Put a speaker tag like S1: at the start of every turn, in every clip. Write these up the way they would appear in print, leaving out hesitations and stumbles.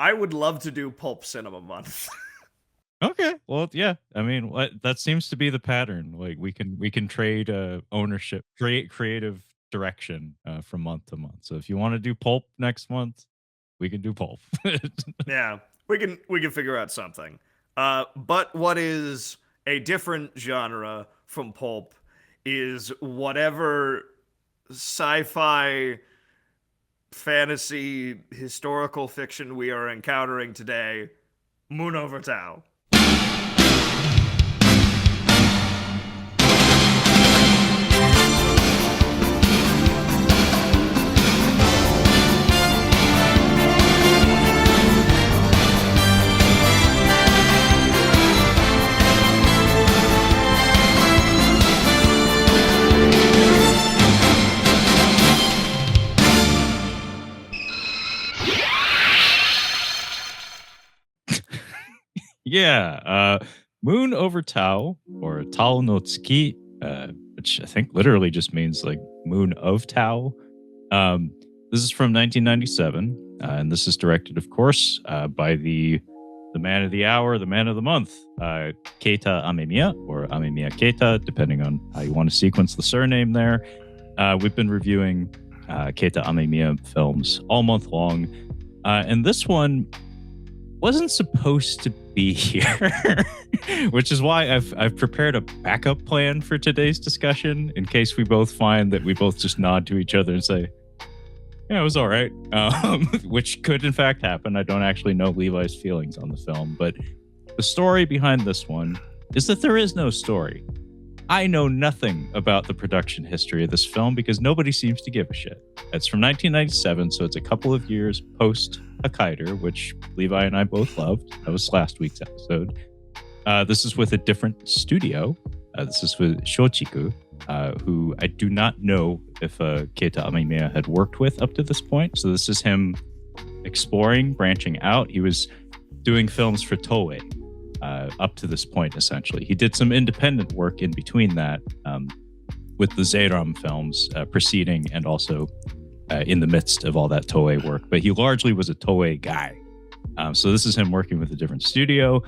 S1: I would love to do Pulp Cinema Month.
S2: Okay, well, yeah. I mean, that seems to be the pattern. Like we can trade ownership, create creative direction from month to month. So if you want to do Pulp next month, we can do Pulp.
S1: Yeah, we can figure out something. But what is a different genre from pulp is whatever sci-fi, fantasy, historical fiction we are encountering today. Moon Over Tao.
S2: Yeah, Moon Over Tao, or Tao no Tsuki, which I think literally just means like Moon of Tao. Um, this is from 1997, and this is directed, of course, by the man of the hour, the man of the month, Keita Amemiya, or Amemiya Keita, depending on how you want to sequence the surname there. We've been reviewing Keita Amemiya films all month long, and this one wasn't supposed to be here, which is why I've prepared a backup plan for today's discussion in case we both find that we both just nod to each other and say, "Yeah, it was all right," which could in fact happen. I don't actually know Levi's feelings on the film, but the story behind this one is that there is no story. I know nothing about the production history of this film because nobody seems to give a shit. It's from 1997, so it's a couple of years post Hokkaido, which Levi and I both loved. That was last week's episode. This is with a different studio. This is with Shochiku, who I do not know if Keita Amemiya had worked with up to this point. So this is him exploring, branching out. He was doing films for Toei up to this point, essentially. He did some independent work in between that with the Zeiram films preceding and also in the midst of all that Toei work. But he largely was a Toei guy. So this is him working with a different studio.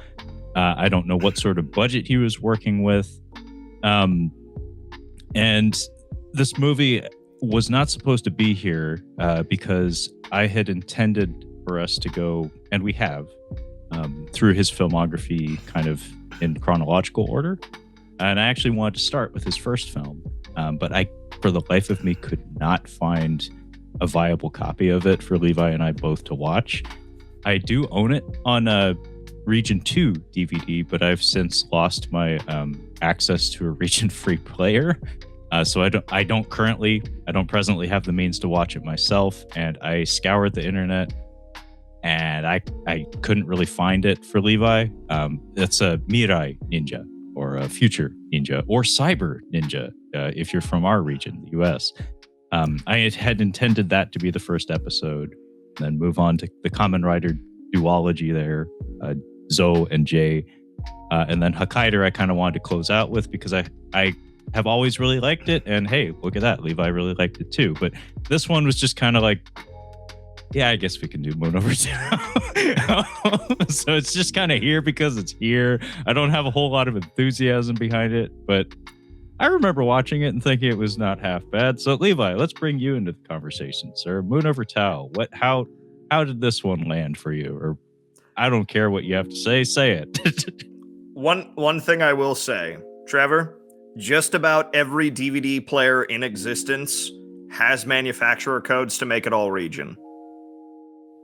S2: I don't know what sort of budget he was working with. And this movie was not supposed to be here because I had intended for us to go, and we have, through his filmography kind of in chronological order. And I actually wanted to start with his first film, but I, for the life of me, could not find a viable copy of it for Levi and I both to watch. I do own it on a Region 2 DVD, but I've since lost my access to a Region 3 player. So I don't presently have the means to watch it myself, and I scoured the internet and I couldn't really find it for Levi. It's a Mirai Ninja, or a Future Ninja, or Cyber Ninja, if you're from our region, the US. I had intended that to be the first episode, and then move on to the Kamen Rider duology there, Zo and Jay. And then Hokkaido I kind of wanted to close out with because I have always really liked it, and hey, look at that, Levi really liked it too. But this one was just kind of like, yeah, I guess we can do Moon Over Tao. So it's just kind of here because it's here. I don't have a whole lot of enthusiasm behind it, but I remember watching it and thinking it was not half bad. So Levi, let's bring you into the conversation, sir. Moon Over Tao. How did this one land for you? Or I don't care what you have to say it.
S1: One thing I will say, Trevor, just about every DVD player in existence has manufacturer codes to make it all region.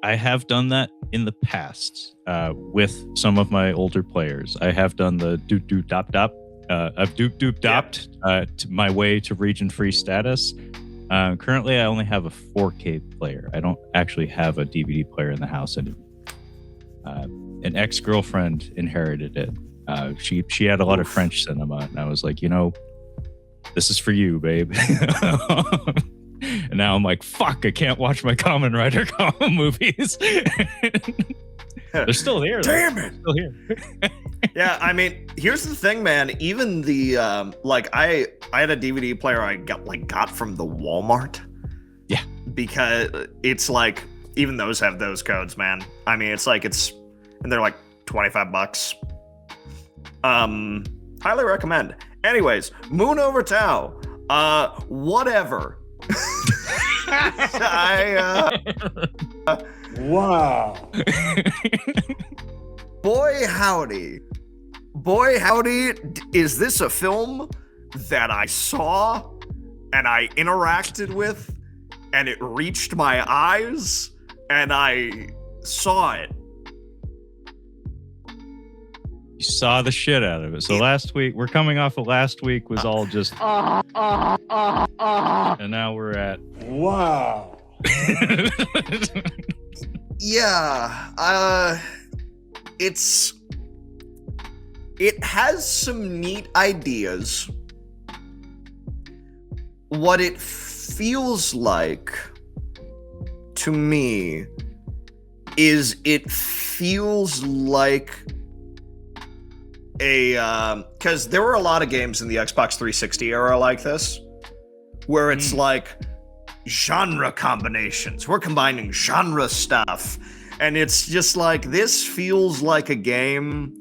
S2: I have done that in the past with some of my older players. I have done the doop doop dop dop. I've doop doop dopped to my way to region free status. Currently, I only have a 4K player. I don't actually have a DVD player in the house anymore. An ex-girlfriend inherited it. She had a lot of French cinema, and I was like, this is for you, babe. And now I'm like, fuck, I can't watch my Kamen Rider movies. They're still here.
S1: Damn it.
S2: Still here.
S1: Yeah, I mean, here's the thing, man. Even the I had a DVD player I got from the Walmart.
S2: Yeah.
S1: Because it's like even those have those codes, man. I mean, and they're like $25. Highly recommend. Anyways, Moon Over Tao. Whatever.
S3: Wow.
S1: Boy howdy, is this a film that I saw and I interacted with and it reached my eyes and I saw it.
S2: You saw the shit out of it. So last week, we're coming off of last week was all just and now we're at
S3: Wow.
S1: Yeah, it has some neat ideas. What it feels like to me is it feels like because there were a lot of games in the Xbox 360 era like this, where it's like genre combinations. We're combining genre stuff. And it's just like, this feels like a game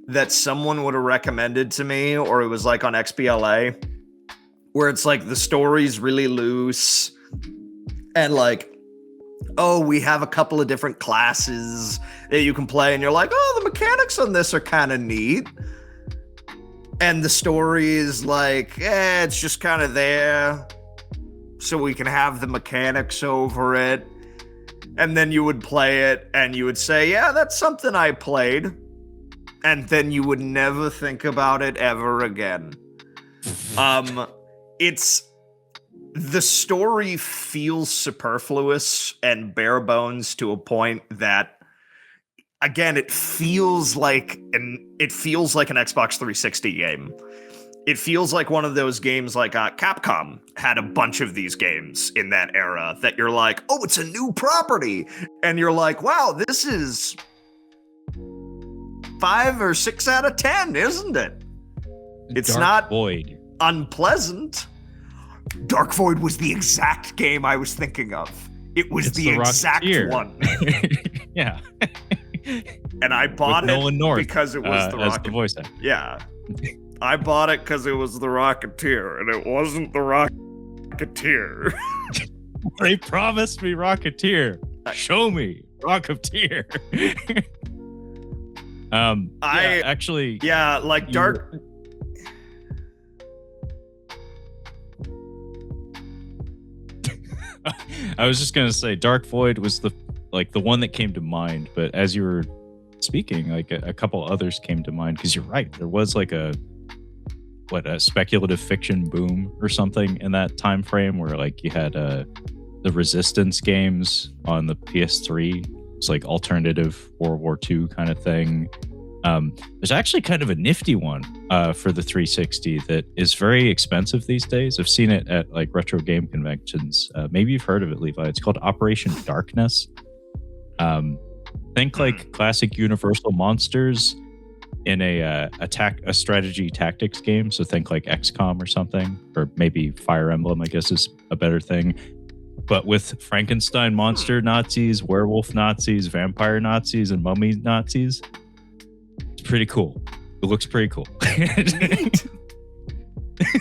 S1: that someone would have recommended to me, or it was like on XBLA, where it's like the story's really loose and like, oh, we have a couple of different classes that you can play, and you're like, oh, the mechanics on this are kind of neat. And the story is like, it's just kind of there so we can have the mechanics over it. And then you would play it and you would say, yeah, that's something I played. And then you would never think about it ever again. The story feels superfluous and bare bones to a point that, again, it feels like an Xbox 360 game. It feels like one of those games like Capcom had a bunch of these games in that era that you're like, oh, it's a new property. And you're like, wow, this is 5 or 6 out of 10, isn't it? It's
S2: Dark
S1: not
S2: Void.
S1: Unpleasant. Dark Void was the exact game I was thinking of. It was
S2: It's
S1: the
S2: the
S1: exact
S2: Rocketeer.
S1: one.
S2: Yeah.
S1: And I bought
S2: With Nolan
S1: it
S2: North,
S1: because it was the
S2: as the voice actor.
S1: Yeah. I bought it because it was the Rocketeer, and it wasn't the Rocketeer.
S2: They promised me Rocketeer. Show me Rocketeer.
S1: Like Dark.
S2: I was just gonna say Dark Void was the one that came to mind, but as you were speaking, like a couple others came to mind, because you're right, there was like a speculative fiction boom or something in that time frame where like you had the Resistance games on the PS3. It's like alternative World War II kind of thing. There's actually kind of a nifty one for the 360 that is very expensive these days. I've seen it at like retro game conventions. Maybe you've heard of it, Levi. It's called Operation Darkness. Think like classic Universal monsters in a strategy tactics game. So think like XCOM or something, or maybe Fire Emblem, I guess is a better thing. But with Frankenstein monster Nazis, werewolf Nazis, vampire Nazis, and mummy Nazis. It's pretty cool. It looks pretty cool.
S1: Neat.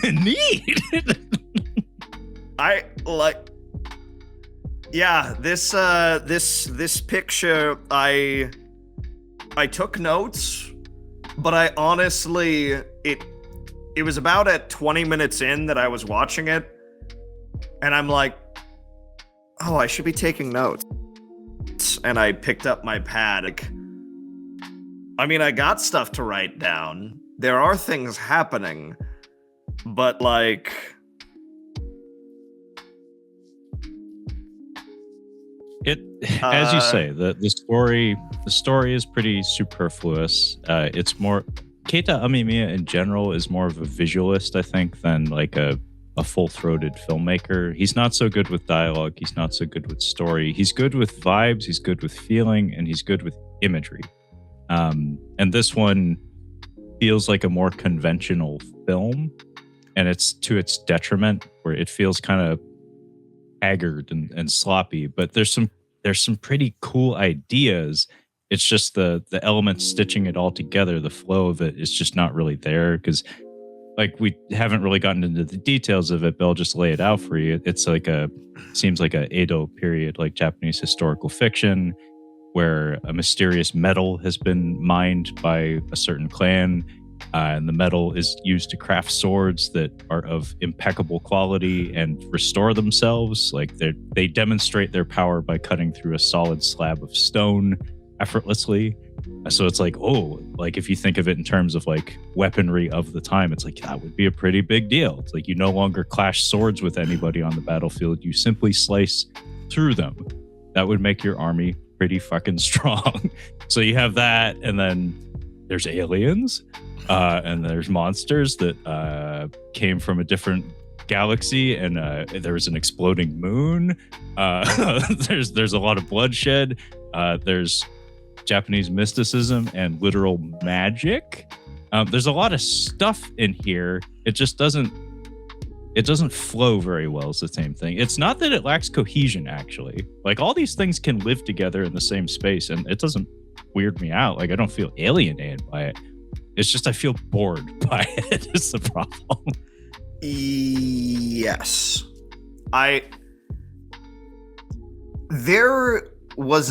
S2: Neat.
S1: I like. Yeah, this picture, I took notes, but I honestly, it was about at 20 minutes in that I was watching it, and I'm like, oh, I should be taking notes. And I picked up my pad. I mean, I got stuff to write down. There are things happening, but like,
S2: as you say, the story is pretty superfluous. It's more Keita Amemiya in general is more of a visualist, I think, than like a full-throated filmmaker. He's not so good with dialogue. He's not so good with story. He's good with vibes. He's good with feeling, and he's good with imagery. And this one feels like a more conventional film, and it's to its detriment, where it feels kind of haggard and sloppy. But there's some there's some pretty cool ideas. It's just the elements stitching it all together, the flow of it is just not really there, because like we haven't really gotten into the details of it, but I'll just lay it out for you. It's like seems like a Edo period, like Japanese historical fiction, where a mysterious metal has been mined by a certain clan, and the metal is used to craft swords that are of impeccable quality and restore themselves. Like they demonstrate their power by cutting through a solid slab of stone effortlessly. So it's like, oh, like if you think of it in terms of like weaponry of the time, it's like that would be a pretty big deal. It's like you no longer clash swords with anybody on the battlefield. You simply slice through them. That would make your army pretty fucking strong. So you have that, and then there's aliens, and there's monsters that came from a different galaxy, and there was an exploding moon. There's a lot of bloodshed. There's Japanese mysticism and literal magic. There's a lot of stuff in here. It just doesn't flow very well. It's the same thing. It's not that it lacks cohesion, actually. Like all these things can live together in the same space, and it doesn't weird me out. Like I don't feel alienated by it. It's just I feel bored by it. It's the problem.
S1: Yes. There was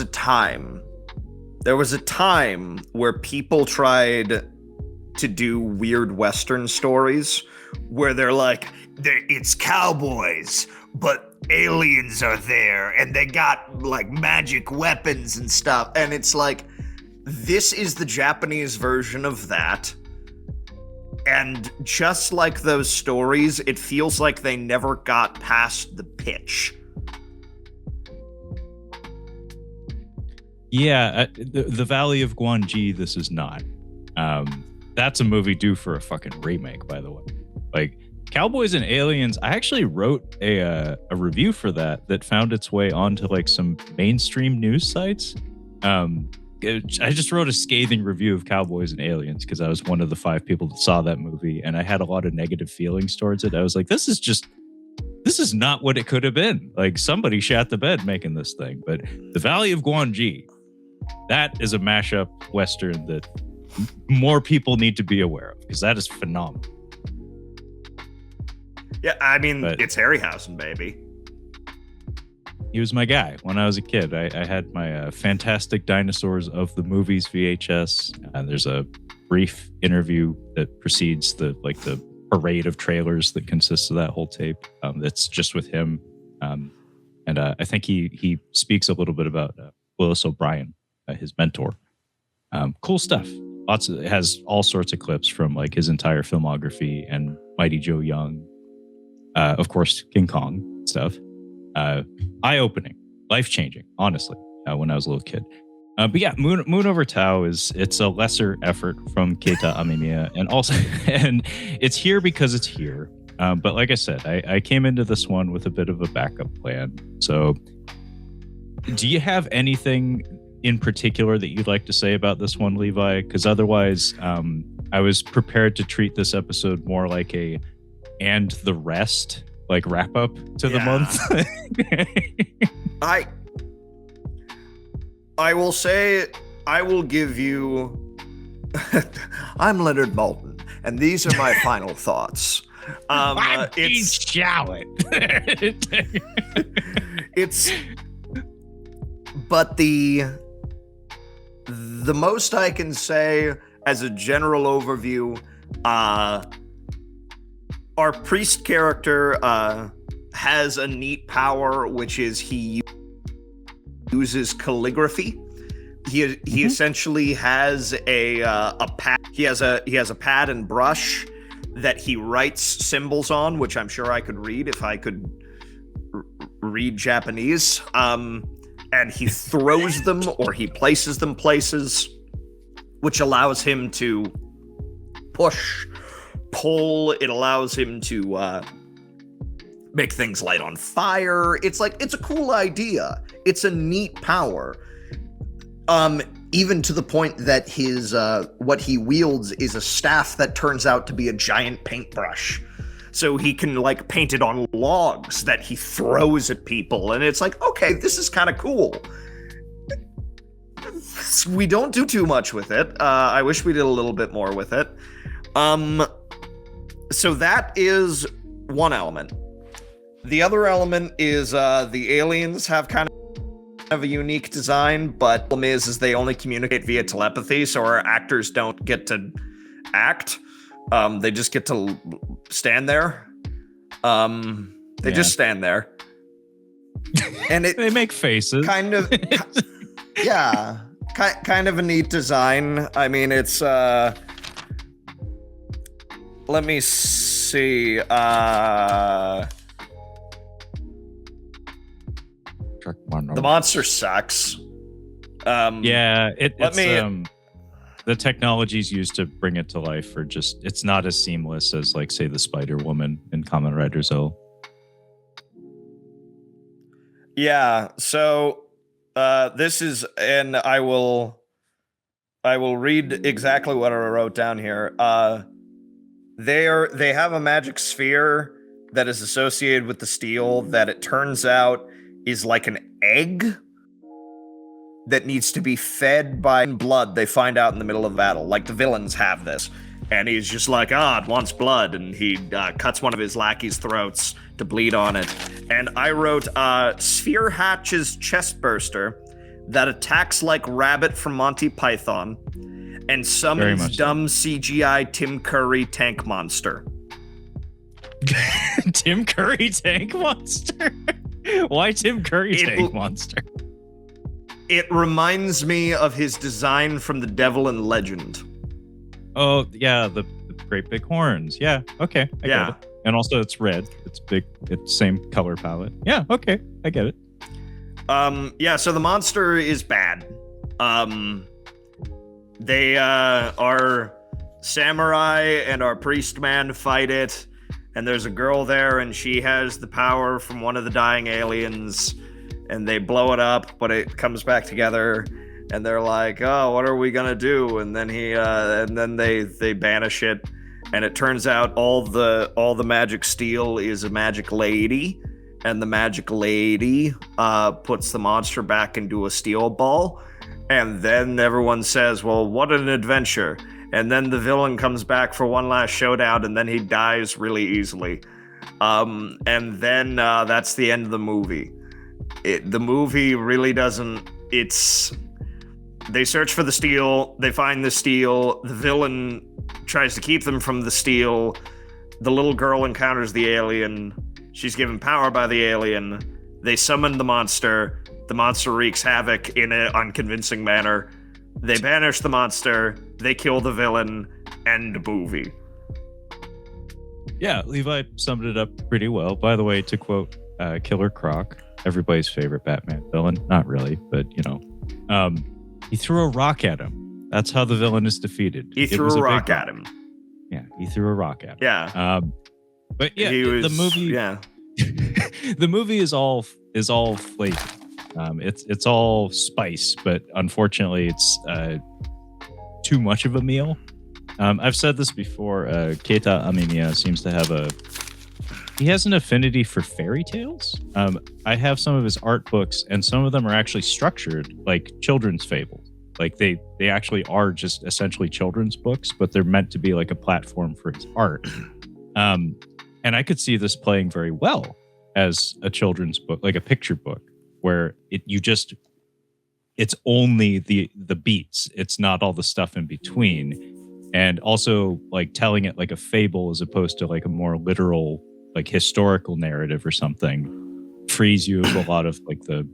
S1: a time where people tried to do weird Western stories where they're like, it's cowboys, but aliens are there and they got like magic weapons and stuff. And it's like, this is the Japanese version of that. And just like those stories, it feels like they never got past the pitch.
S2: Yeah, the Valley of Guanji, this is not. That's a movie due for a fucking remake, by the way. Like, Cowboys and Aliens, I actually wrote a review for that found its way onto like some mainstream news sites. I just wrote a scathing review of Cowboys and Aliens because I was one of the 5 people that saw that movie, and I had a lot of negative feelings towards it. I was like, this is not what it could have been. Like, somebody shat the bed making this thing. But The Valley of Guanji, that is a mashup Western that more people need to be aware of, because that is phenomenal.
S1: Yeah, I mean, it's Harryhausen, baby.
S2: He was my guy when I was a kid. I had my Fantastic Dinosaurs of the Movies VHS. There's a brief interview that precedes the parade of trailers that consists of that whole tape. That's just with him. And I think he speaks a little bit about Willis O'Brien, his mentor. Cool stuff. It has all sorts of clips from like his entire filmography and Mighty Joe Young. Of course, King Kong stuff. Eye-opening, life-changing, honestly, when I was a little kid. But yeah, Moon Over Tao it's a lesser effort from Keita Amemiya, and it's here because it's here. But like I said, I came into this one with a bit of a backup plan. So do you have anything in particular that you'd like to say about this one, Levi? Because otherwise, I was prepared to treat this episode more like a and the rest, like wrap up to the month.
S1: I will say, I will give you I'm Leonard Maltin, and these are my final thoughts. But the most I can say as a general overview, our priest character has a neat power, which is he uses calligraphy. He essentially has a pad. He has a pad and brush that he writes symbols on, which I'm sure I could read if I could read Japanese. And he throws them, or he places them places, which allows him to push, pull. It allows him to make things light on fire. It's a cool idea. It's a neat power. Even to the point that his what he wields is a staff that turns out to be a giant paintbrush. so he can like paint it on logs that he throws at people, and it's like, okay, this is kind of cool. We don't do too much with it. I wish we did a little bit more with it. So that is one element. The other element is the aliens have kind of a unique design, but the problem is they only communicate via telepathy, so our actors don't get to act. They just get to stand there. They just stand there. And
S2: they make faces.
S1: Kind of, yeah. Kind of a neat design. I mean, it's let me see. The monster sucks.
S2: The technologies used to bring it to life are just, it's not as seamless as, like, say, the Spider-Woman in Kamen Rider Zo.
S1: Yeah, so this is, and I will read exactly what I wrote down here. They have a magic sphere that is associated with the steel that it turns out is like an egg that needs to be fed by blood. They find out in the middle of battle. Like, the villains have this. And he's just like, it wants blood. And he cuts one of his lackeys' throats to bleed on it. And I wrote, Sphere hatches chest burster that attacks like Rabbit from Monty Python and summons dumb CGI Tim Curry tank monster.
S2: Tim Curry tank monster? Why Tim Curry tank monster?
S1: It reminds me of his design from The Devil in Legend.
S2: Oh, yeah, the great big horns. Yeah, okay, I get it. And also it's red. It's big. It's same color palette. Yeah, okay, I get it.
S1: So the monster is bad. They our samurai and our priest man fight it, and there's a girl there, and she has the power from one of the dying aliens, and they blow it up, but it comes back together, and they're like, oh, what are we gonna do? And then they banish it, and it turns out all the magic steel is a magic lady, and the magic lady puts the monster back into a steel ball, and then everyone says, well, what an adventure. And then the villain comes back for one last showdown, and then he dies really easily. And then that's the end of the movie. The movie really doesn't... They search for the steel, they find the steel, the villain tries to keep them from the steel, the little girl encounters the alien, she's given power by the alien, they summon the monster wreaks havoc in an unconvincing manner, they banish the monster, they kill the villain, end movie.
S2: Yeah, Levi summed it up pretty well. By the way, to quote Killer Croc, everybody's favorite Batman villain, not really, but you know, he threw a rock at him. That's how the villain is defeated.
S1: He threw a rock at him.
S2: Yeah, he threw a rock at him.
S1: Yeah.
S2: But yeah, the movie.
S1: Yeah.
S2: The movie is all flavor. It's all spice, but unfortunately, it's too much of a meal. I've said this before. Keita Amemiya seems to have he has an affinity for fairy tales. I have some of his art books, and some of them are actually structured like children's fables. Like they actually are just essentially children's books, but they're meant to be like a platform for his art. And I could see this playing very well as a children's book, like a picture book, where it's only the beats. It's not all the stuff in between. And also like telling it like a fable as opposed to like a more literal, like historical narrative or something, frees you of a lot of like the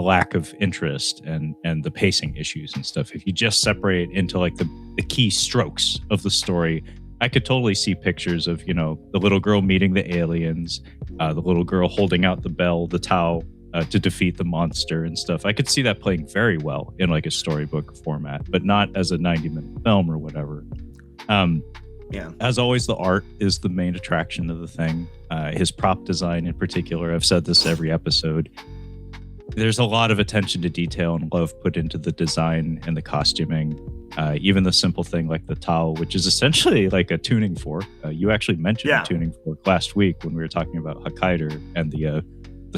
S2: lack of interest and the pacing issues and stuff. If you just separate into like the key strokes of the story, I could totally see pictures of, you know, the little girl meeting the aliens, the little girl holding out the bell, the Tao, to defeat the monster and stuff. I could see that playing very well in like a storybook format, but not as a 90-minute film or whatever.
S1: Yeah.
S2: As always, the art is the main attraction of the thing. His prop design in particular, I've said this every episode. There's a lot of attention to detail and love put into the design and the costuming. Even the simple thing like the Tao, which is essentially like a tuning fork. You actually mentioned the tuning fork last week when we were talking about Hokkaido and the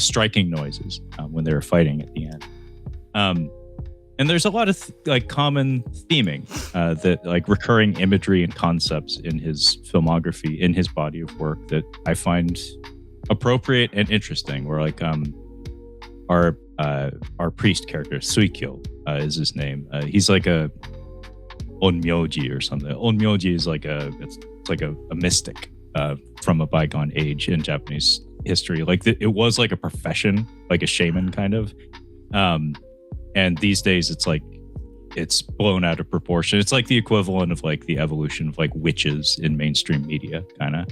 S2: striking noises when they were fighting at the end. And there's a lot of like common theming that like recurring imagery and concepts in his filmography, in his body of work that I find appropriate and interesting. Where like our priest character Suikyo is his name. He's like a onmyoji or something. Onmyoji is like it's like a mystic from a bygone age in Japanese history. Like it was like a profession, like a shaman kind of. And these days it's blown out of proportion. It's like the equivalent of like the evolution of like witches in mainstream media, kind of.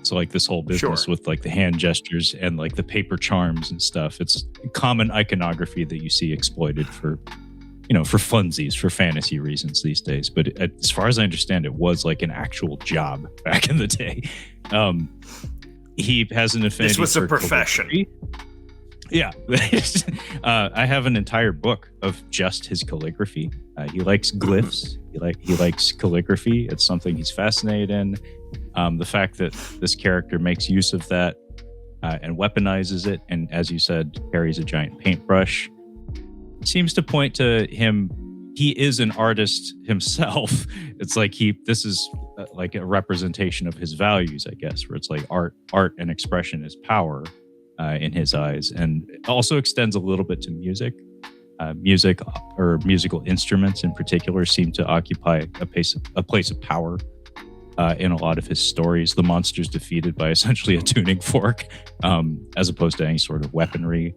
S2: So like this whole business with like the hand gestures and like the paper charms and stuff. It's common iconography that you see exploited for funsies, for fantasy reasons these days. But as far as I understand, it was like an actual job back in the day. He has an affinity. This was a profession. Calligraphy. Yeah. I have an entire book of just his calligraphy. He likes glyphs. He likes calligraphy. It's something he's fascinated in. The fact that this character makes use of that and weaponizes it, and as you said, carries a giant paintbrush, seems to point to him. He is an artist himself. It's like this is like a representation of his values, I guess, where it's like art and expression is power in his eyes, and it also extends a little bit to music. Music or musical instruments in particular seem to occupy a place of power in a lot of his stories. The monster's defeated by essentially a tuning fork, as opposed to any sort of weaponry.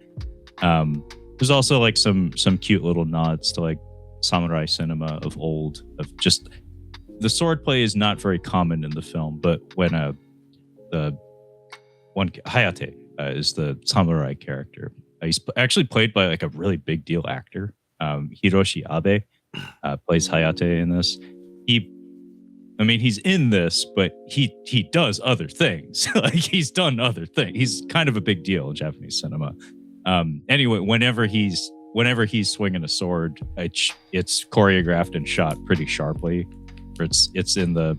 S2: There's also like some cute little nods to like samurai cinema of old. Of just the swordplay is not very common in the film, but when the one Hayate is the samurai character. He's actually played by like a really big deal actor. Hiroshi Abe plays Hayate in this. He's in this, but he does other things. Like he's done other things. He's kind of a big deal in Japanese cinema. Anyway, whenever he's swinging a sword, it's choreographed and shot pretty sharply. It's in the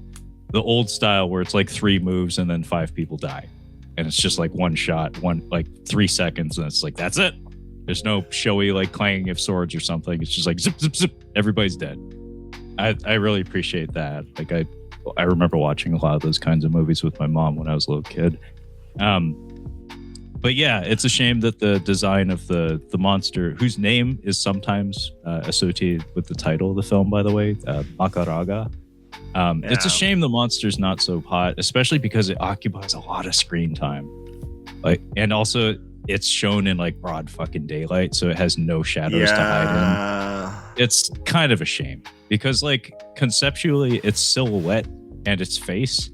S2: old style where it's like 3 moves and then 5 people die. And it's just like one shot, like 3 seconds, and it's like, that's it. There's no showy like clanging of swords or something. It's just like zip, zip, zip. Everybody's dead. I really appreciate that. Like I remember watching a lot of those kinds of movies with my mom when I was a little kid. But yeah, it's a shame that the design of the monster, whose name is sometimes associated with the title of the film, by the way, Makaraga. It's a shame the monster's not so hot, especially because it occupies a lot of screen time. Like, and also it's shown in like broad fucking daylight, so it has no shadows to hide in. It's kind of a shame because like conceptually its silhouette and its face,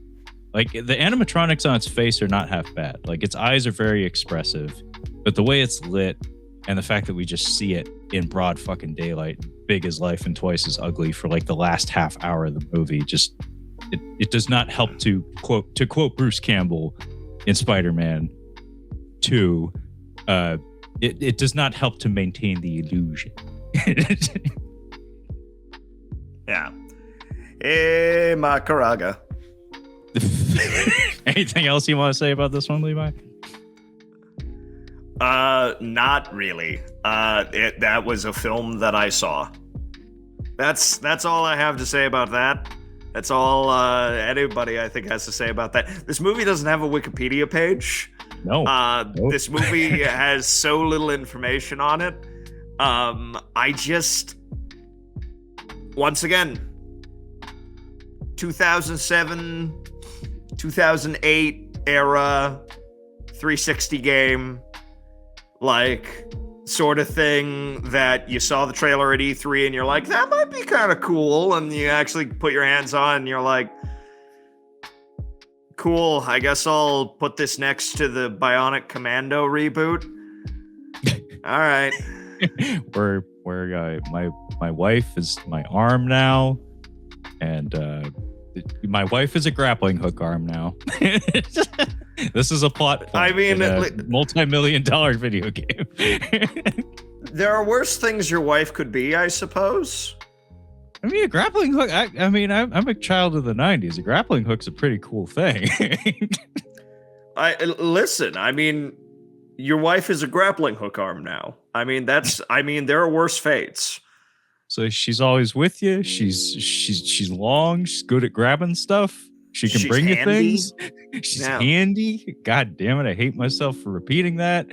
S2: like the animatronics on its face are not half bad. Like its eyes are very expressive, but the way it's lit and the fact that we just see it in broad fucking daylight, big as life and twice as ugly for like the last half hour of the movie, just it does not help to quote Bruce Campbell in Spider-Man 2, it does not help to maintain the illusion.
S1: Yeah. Hey, Makaraga.
S2: Anything else you want to say about this one, Levi?
S1: Not really. That was a film that I saw. That's all I have to say about that. That's all anybody I think has to say about that. This movie doesn't have a Wikipedia page.
S2: No. Nope.
S1: This movie has so little information on it. I just, once again, 2007, 2008 era 360 game, like sort of thing that you saw the trailer at E3 and you're like, that might be kind of cool, and you actually put your hands on and you're like, cool, I guess I'll put this next to the Bionic Commando reboot. All right.
S2: where my wife is my arm now, and my wife is a grappling hook arm now. This is a plot point.
S1: I mean,
S2: multi-million-dollar video game.
S1: There are worse things your wife could be, I suppose.
S2: I mean, a grappling hook. I mean, I'm a child of the '90s. A grappling hook's a pretty cool thing.
S1: Listen. I mean, your wife is a grappling hook arm now. I mean, there are worse fates.
S2: So she's always with you. She's long. She's good at grabbing stuff. She's bring handy. You things. She's handy. God damn it! I hate myself for repeating that.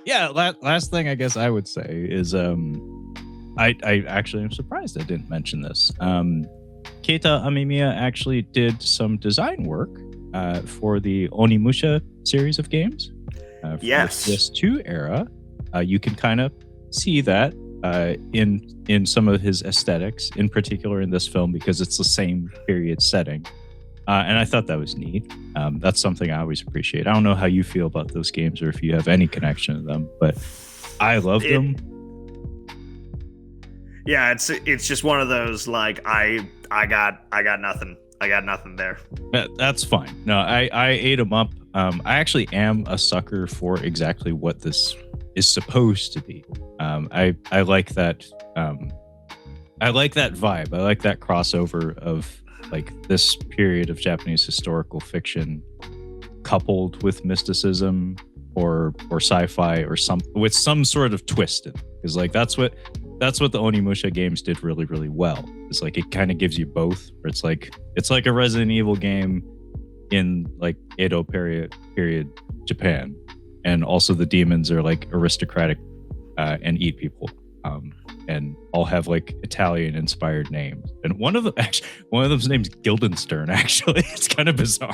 S2: Yeah. Last thing I guess I would say is I actually am surprised I didn't mention this. Keita Amemiya actually did some design work for the Onimusha series of games. For
S1: yes.
S2: The PS2 era. You can kind of see that in some of his aesthetics, in particular in this film, because it's the same period setting. And I thought that was neat. That's something I always appreciate. I don't know how you feel about those games or if you have any connection to them, but I love them.
S1: Yeah, it's just one of those like I got nothing. I got nothing there.
S2: That's fine. No, I ate them up. I actually am a sucker for exactly what this is supposed to be. I like that. I like that vibe. I like that crossover of like this period of Japanese historical fiction coupled with mysticism or sci-fi or with some sort of twist in it. Because like that's what the Onimusha games did really, really well. It's like it kind of gives you both. Where it's like a Resident Evil game in like Edo period Japan, and also the demons are like aristocratic and eat people, and all have like Italian inspired names. And one of them's name's Guildenstern. Actually, it's kind of bizarre.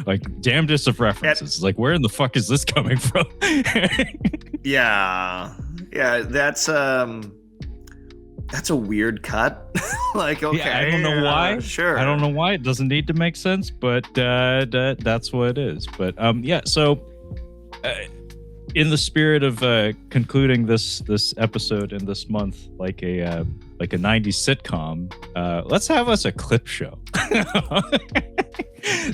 S2: Like damnedest of references. It's like, where in the fuck is this coming from?
S1: Yeah, that's a weird cut. Like, okay,
S2: yeah, I don't know why.
S1: Sure,
S2: I don't know why. It doesn't need to make sense, but that's what it is. But yeah, so in the spirit of concluding this episode in this month like a 90s sitcom, let's have us a clip show.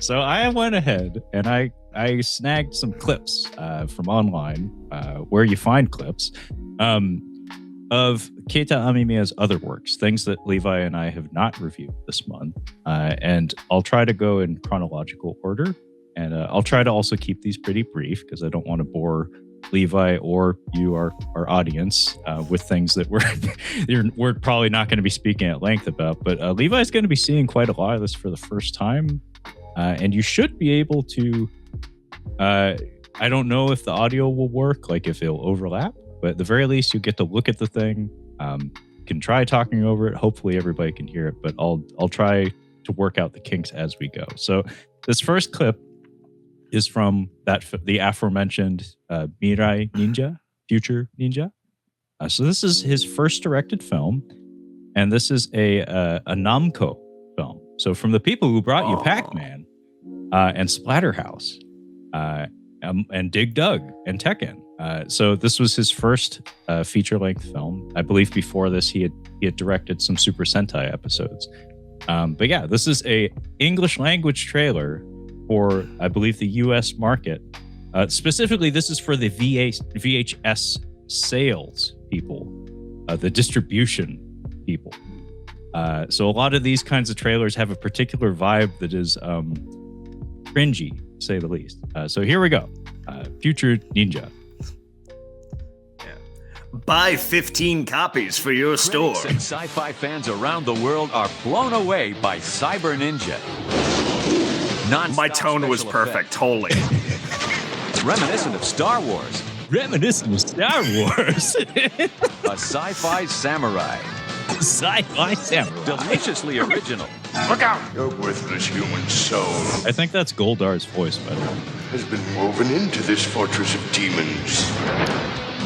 S2: So I went ahead and I snagged some clips from online, where you find clips, of Keita Amemiya's other works, things that Levi and I have not reviewed this month. And I'll try to go in chronological order. And I'll try to also keep these pretty brief because I don't want to bore Levi or you, our audience, with things that we're probably not going to be speaking at length about. But Levi's going to be seeing quite a lot of this for the first time. And you should be able to, I don't know if the audio will work, like if it'll overlap, but at the very least, you get to look at the thing. You can try talking over it. Hopefully everybody can hear it, but I'll try to work out the kinks as we go. So this first clip is from the aforementioned Mirai Ninja, Future Ninja. So this is his first directed film, and this is a Namco film. So from the people who brought you Pac-Man and Splatterhouse and Dig Dug and Tekken. So this was his first feature-length film. I believe before this he had directed some Super Sentai episodes. But yeah, this is a English language trailer for, I believe, the U.S. market. Specifically, this is for the VHS sales people, the distribution people. So a lot of these kinds of trailers have a particular vibe that is cringy, to say the least. So here we go. Future Ninja.
S1: Buy 15 copies for your store.
S4: Critics and sci-fi fans around the world are blown away by Cyber Ninja.
S1: My tone was perfect, holy.
S4: Reminiscent of Star Wars.
S2: Reminiscent of Star Wars.
S4: A sci-fi samurai.
S2: Sci-fi samurai.
S4: Deliciously original.
S3: Look out! Your worthless human soul
S2: I think that's Goldar's voice, by the way.
S3: has been woven into this fortress of demons.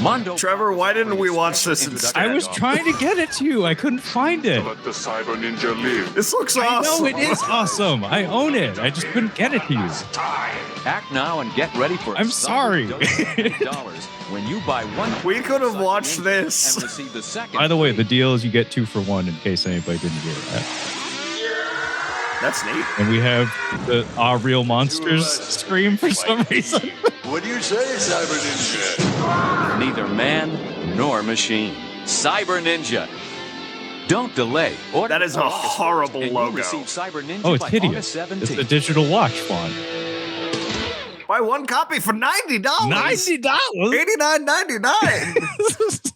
S4: Mondo
S1: Trevor, why didn't we watch this instead?
S2: I was trying to get it to you. I couldn't find it.
S3: Let the Cyber Ninja live.
S1: This looks
S2: I
S1: awesome.
S2: know it is awesome. I own it. I just couldn't get it to you.
S4: Act now and get ready for
S2: I'm sorry.
S4: $100 when you buy one.
S1: We could have watched
S4: and
S1: this.
S4: receive the second.
S2: By the way, the deal is you get 2 for 1 in case anybody didn't hear that.
S1: That's neat.
S2: And we have the Real Monsters scream for some reason.
S3: What do you say, Cyber Ninja?
S4: Neither man nor machine. Cyber Ninja. Don't delay. Order
S1: That is a
S4: August 1st,
S1: horrible
S4: and you'll
S1: logo.
S4: receive Cyber Ninja
S2: Oh, it's
S4: by
S2: hideous.
S4: August
S2: It's
S4: 17th.
S2: a digital watch font.
S1: Buy one copy for $90.
S2: $90.
S1: $89.99.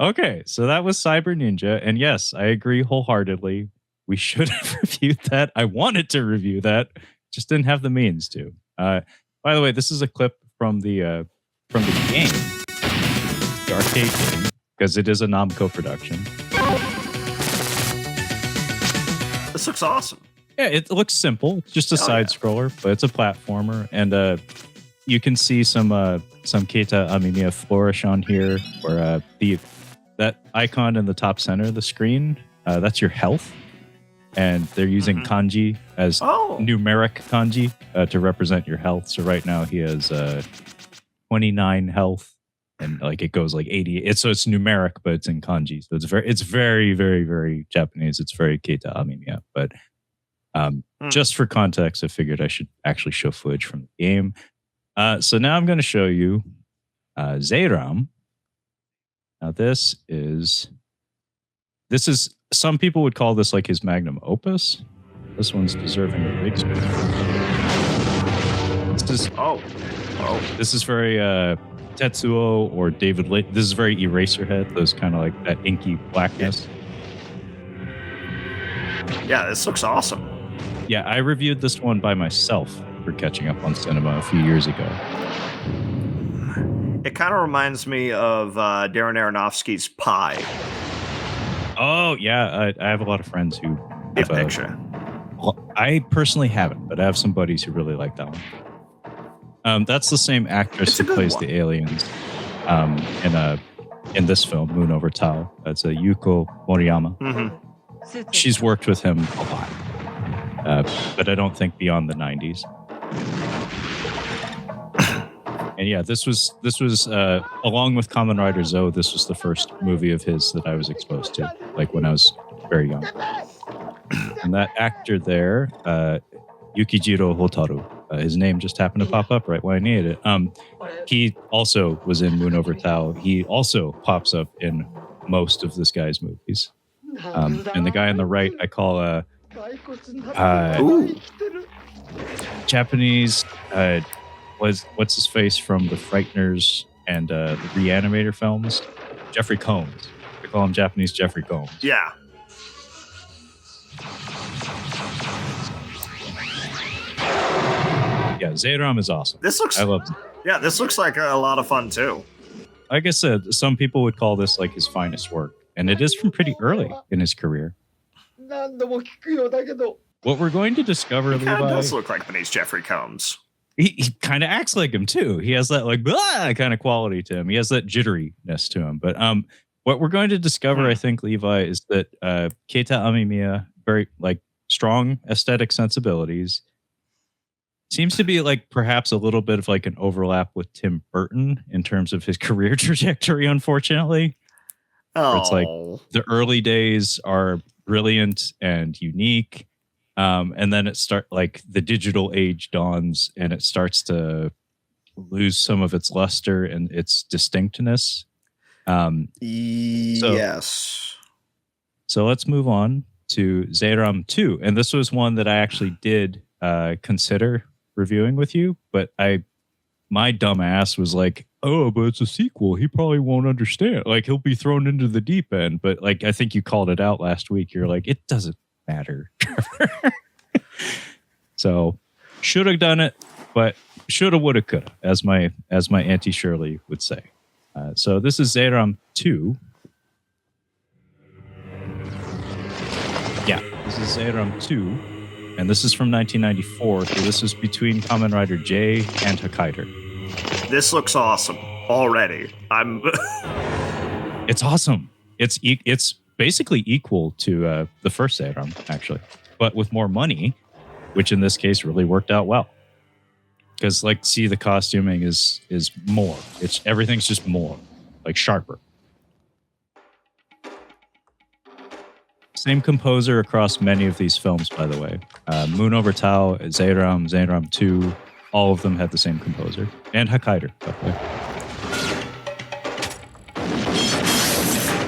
S2: Okay, so that was Cyber Ninja, and yes, I agree wholeheartedly. We should have reviewed that. I wanted to review that, just didn't have the means to. By the way, this is a clip from the game, the arcade game, because it is a Namco production.
S1: This looks awesome.
S2: Yeah, it looks simple, just a side scroller, but it's a platformer, and you can see some Keita Amemiya flourish on here, where that icon in the top center of the screen, that's your health, and they're using kanji as numeric kanji to represent your health. So right now he has 29 health, and like it goes like 80. It's numeric, but it's in kanji, so it's very, very, very Japanese. It's very Keita Amemiya, but. Just for context, I figured I should actually show footage from the game. So now I'm going to show you Zeiram. Now this is some people would call this like his magnum opus. This one's deserving of big space. This is very Tetsuo or David Lynch. This is very Eraserhead. Those kind of like that inky blackness.
S1: Yeah, this looks awesome.
S2: Yeah, I reviewed this one by myself for Catching Up on Cinema a few years ago.
S1: It kind of reminds me of Darren Aronofsky's Pi.
S2: Oh, yeah. I have a lot of friends who have
S1: picture.
S2: I personally haven't, but I have some buddies who really like that one. That's the same actress who plays the aliens in this film, Moon Over Tao. That's Yuko Moriyama.
S1: Mm-hmm.
S2: She's worked with him a lot. But I don't think beyond the 90s. And yeah, this was along with Kamen Rider Zo, this was the first movie of his that I was exposed to, like when I was very young. And that actor there, Yukijiro Hotaru, his name just happened to pop up right when I needed it. He also was in Moon Over Tao. He also pops up in most of this guy's movies. And the guy on the right, I call Japanese what's his face from the Frighteners and the Reanimator films, Jeffrey Combs. I call him Japanese Jeffrey Combs.
S1: Yeah.
S2: Yeah, Zeiram is awesome. I love it.
S1: Yeah, this looks like a lot of fun too.
S2: Like I said, some people would call this like his finest work, and it is from pretty early in his career. What we're going to discover,
S1: Levi,
S2: Levi,
S1: does look like Beneath Jeffrey Combs.
S2: He kind of acts like him too. He has that like blah kind of quality to him. He has that jitteriness to him. But what we're going to discover, I think, Levi, is that Keita Amemiya, very like strong aesthetic sensibilities, seems to be like perhaps a little bit of like an overlap with Tim Burton in terms of his career trajectory, unfortunately.
S1: Oh,
S2: it's like the early days are brilliant and unique. And then the digital age dawns and it starts to lose some of its luster and its distinctness.
S1: Yes.
S2: So let's move on to Zeiram 2. And this was one that I actually did consider reviewing with you, but my dumb ass was like, oh, but it's a sequel. He probably won't understand. Like, he'll be thrown into the deep end. But like, I think you called it out last week. You're like, it doesn't matter. So should have done it, but shoulda, woulda, coulda, as my Auntie Shirley would say. So this is Zeiram 2. Yeah, this is Zeiram 2. And this is from 1994. So this is between Kamen Rider J and Hakaider.
S1: This looks awesome already.
S2: It's awesome. It's basically equal to the first Zeiram, actually, but with more money, which in this case really worked out well. Because the costuming is more. Everything's just more, like sharper. Same composer across many of these films, by the way. Moon Over Tao, Zeiram 2, all of them had the same composer. And Hakaider, by the way.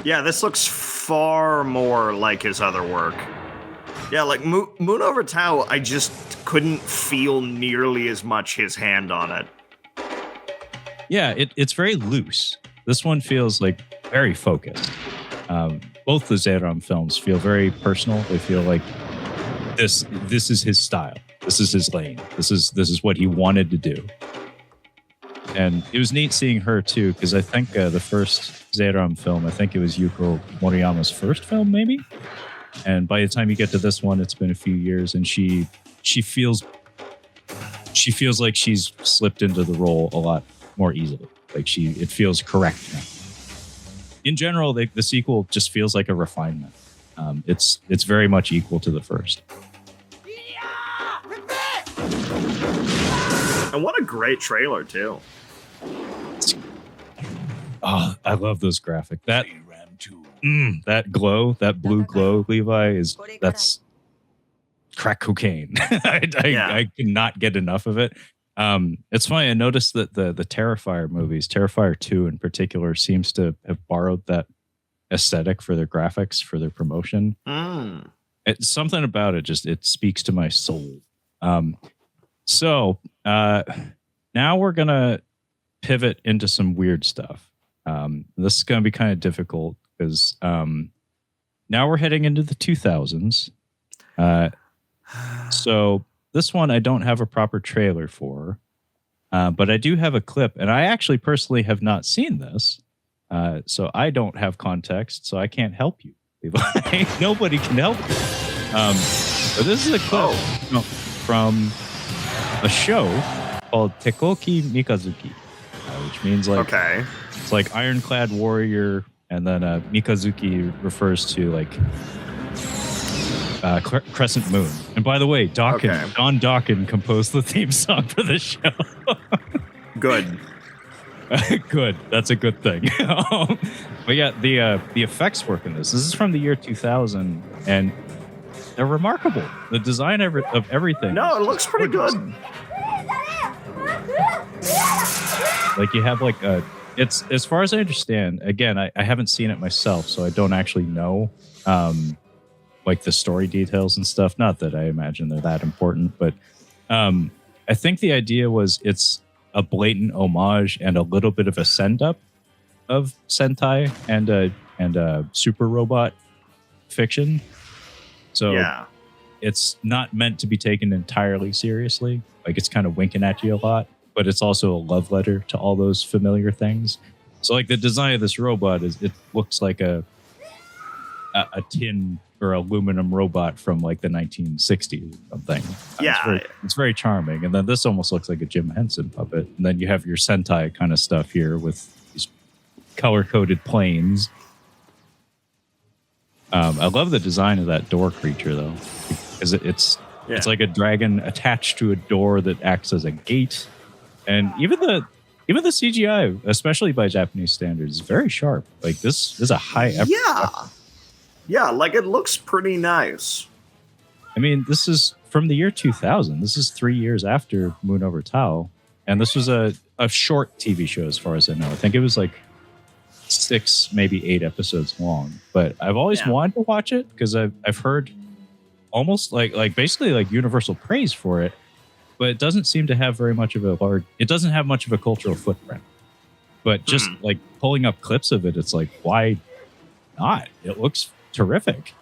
S1: Yeah, this looks far more like his other work. Yeah, like Moon Over Tao, I just couldn't feel nearly as much his hand on it.
S2: Yeah, it's very loose. This one feels like very focused. Both the Zeram films feel very personal. They feel like this is his style. This is his lane. This is what he wanted to do. And it was neat seeing her too, because I think the first Zeram film, I think it was Yuko Moriyama's first film, maybe. And by the time you get to this one, it's been a few years, and she feels like she's slipped into the role a lot more easily. Like it feels correct now. In general, the sequel just feels like a refinement. It's very much equal to the first.
S1: And what a great trailer too.
S2: Oh, I love those graphics. That glow, that blue glow, Levi, that's crack cocaine. I cannot get enough of it. It's funny. I noticed that the Terrifier movies, Terrifier 2 in particular, seems to have borrowed that aesthetic for their graphics, for their promotion. It's something about it. It speaks to my soul. So now we're gonna pivot into some weird stuff. This is gonna be kind of difficult because now we're heading into the 2000s. So this one I don't have a proper trailer for, but I do have a clip, and I actually personally have not seen this, so I don't have context, so I can't help you. Nobody can help you. But this is a clip from a show called Tekoki Mikazuki, which means like it's like ironclad warrior, and then Mikazuki refers to like crescent moon. And by the way, Don Dawkin composed the theme song for the show.
S1: Good.
S2: Good. That's a good thing. But yeah, the effects work in this. This is from the year 2000, and they're remarkable. The design of everything.
S1: No, it looks pretty good.
S2: Like you have like it's, as far as I understand, again, I haven't seen it myself, so I don't actually know like the story details and stuff. Not that I imagine they're that important, but I think the idea was it's a blatant homage and a little bit of a send up of Sentai and super robot fiction. So it's not meant to be taken entirely seriously. Like it's kind of winking at you a lot, but it's also a love letter to all those familiar things. So like the design of this robot it looks like a tin or aluminum robot from like the 1960s or something.
S1: Yeah.
S2: It's very charming. And then this almost looks like a Jim Henson puppet. And then you have your Sentai kind of stuff here with these color-coded planes. I love the design of that door creature though, because it's like a dragon attached to a door that acts as a gate. And even the CGI, especially by Japanese standards, is very sharp. Like this is a high effort.
S1: Yeah, like it looks pretty nice.
S2: I mean, this is from the year 2000. This is 3 years after Moon Over Tao. And this was a short TV show as far as I know. I think it was like 6, maybe 8 episodes long. But I've always wanted to watch it because I've heard almost like basically like universal praise for it. But it doesn't seem to have very much of it doesn't have much of a cultural footprint. But just like pulling up clips of it, it's like, why not? It looks terrific.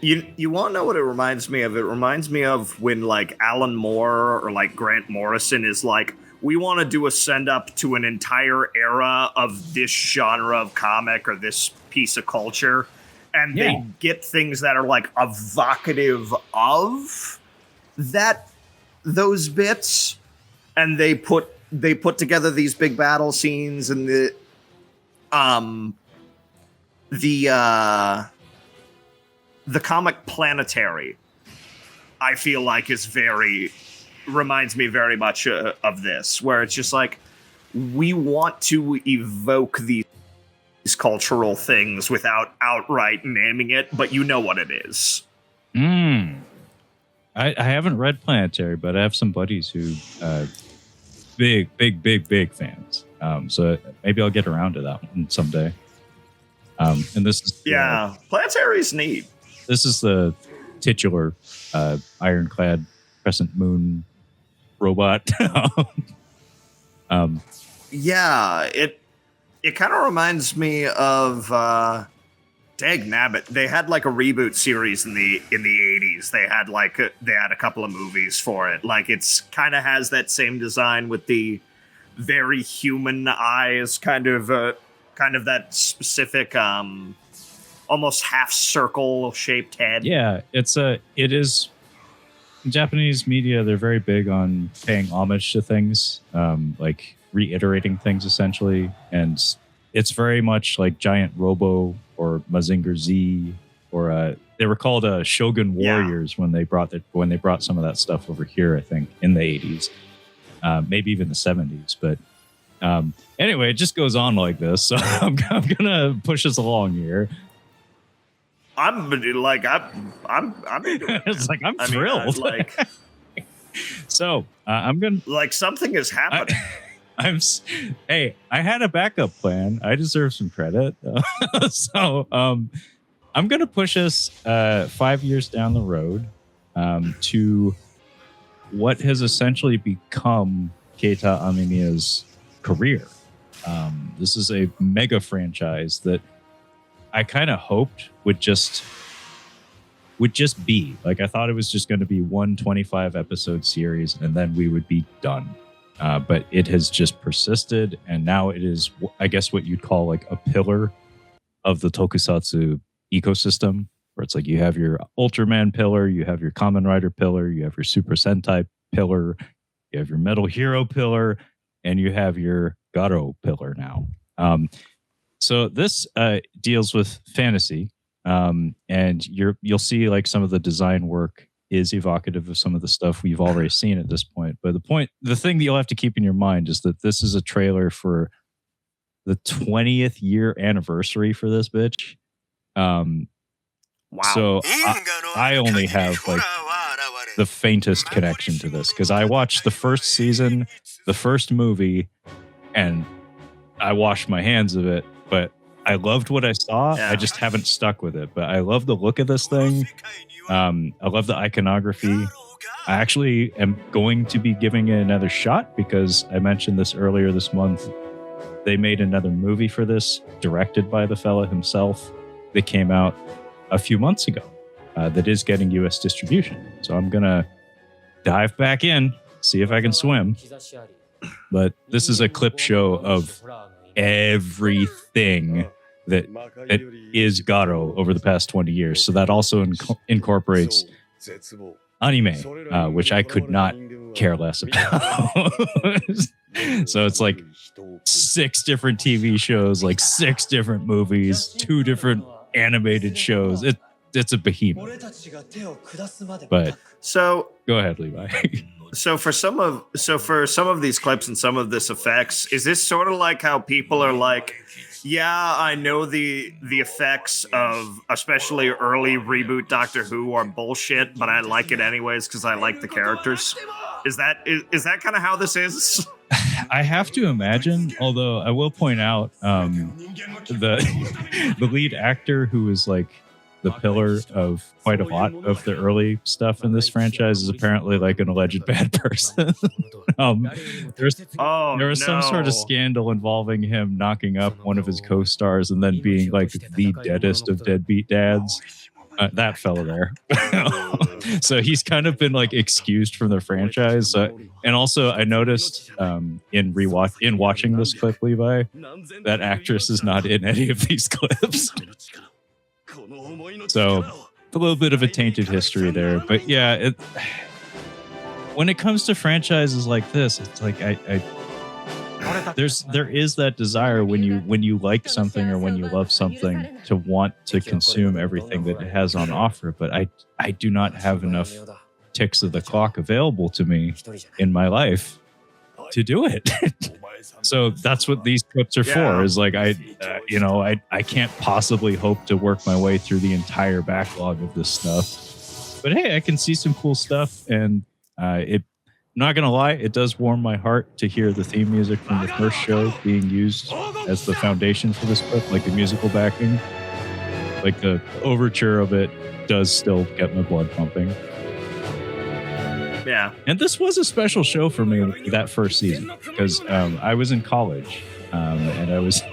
S1: You want to know what it reminds me of? It reminds me of when like Alan Moore or like Grant Morrison is like, we want to do a send up to an entire era of this genre of comic or this piece of culture, and they get things that are like evocative of those bits, and they put together these big battle scenes and the comic Planetary, I feel like reminds me very much of this, where it's just like, we want to evoke these cultural things without outright naming it, but you know what it is.
S2: I haven't read Planetary, but I have some buddies who big fans. So maybe I'll get around to that one someday. And this is
S1: Planetary's neat.
S2: This is the titular ironclad crescent moon robot.
S1: It kind of reminds me of Dag Nabbit. They had like a reboot series in the 80s. They had a couple of movies for it. Like it's kind of has that same design with the very human eyes, kind of that specific almost half circle shaped head.
S2: Yeah, it is in Japanese media. They're very big on paying homage to things, like reiterating things essentially, and it's very much like Giant Robo or Mazinger Z, or they were called Shogun Warriors when they brought some of that stuff over here. I think in the 80s, maybe even the 70s. But anyway, it just goes on like this. So I'm gonna push us along here.
S1: I'm into it.
S2: It's like I'm thrilled. So I'm gonna
S1: something is happening.
S2: Hey, I had a backup plan. I deserve some credit. So I'm gonna push us 5 years down the road to what has essentially become Keita Amemiya's career. This is a mega franchise that I kind of hoped would just be like, I thought it was just going to be one 25 episode series and then we would be done. But it has just persisted, and now it is, I guess, what you'd call like a pillar of the tokusatsu ecosystem, where it's like you have your Ultraman pillar, you have your Kamen Rider pillar, you have your Super Sentai pillar, you have your Metal Hero pillar, and you have your Garo pillar now. So this deals with fantasy, and you'll see like some of the design work is evocative of some of the stuff we've already seen at this point. But the thing that you'll have to keep in your mind is that this is a trailer for the 20th year anniversary for this bitch. Wow. So I only have like the faintest connection to this because I watched the first season, the first movie, and I washed my hands of it, but I loved what I saw. Yeah. I just haven't stuck with it, but I love the look of this thing. I love the iconography. I actually am going to be giving it another shot because I mentioned this earlier this month. They made another movie for this, directed by the fella himself. That came out a few months ago. That is getting US distribution. So I'm going to dive back in, see if I can swim. But this is a clip show of everything that is Garo over the past 20 years. So that also incorporates anime, which I could not care less about. So it's like 6 different TV shows, like 6 different movies, 2 different animated shows. It's a behemoth. But
S1: so
S2: go ahead, Levi.
S1: So for some of these clips and some of this effects, is this sort of like how people are like, yeah, I know the effects of especially early reboot Doctor Who are bullshit, but I like it anyways because I like the characters. Is that kind of how this is?
S2: I have to imagine, although I will point out the lead actor who is like the pillar of quite a lot of the early stuff in this franchise is apparently like an alleged bad person. There was some sort of scandal involving him knocking up one of his co-stars and then being like the deadest of deadbeat dads. That fella there. So he's kind of been like excused from the franchise. And also I noticed in watching this clip, Levi, that actress is not in any of these clips. So a little bit of a tainted history there. But yeah, when it comes to franchises like this, it's like there is that desire when you like something or when you love something to want to consume everything that it has on offer. But I do not have enough ticks of the clock available to me in my life to do it. So that's what these clips are for, is like I can't possibly hope to work my way through the entire backlog of this stuff. But hey, I can see some cool stuff, and not gonna lie, it does warm my heart to hear the theme music from the first show being used as the foundation for this book, like a musical backing. Like the overture of it does still get my blood pumping.
S1: Yeah.
S2: And this was a special show for me that first season because I was in college and I was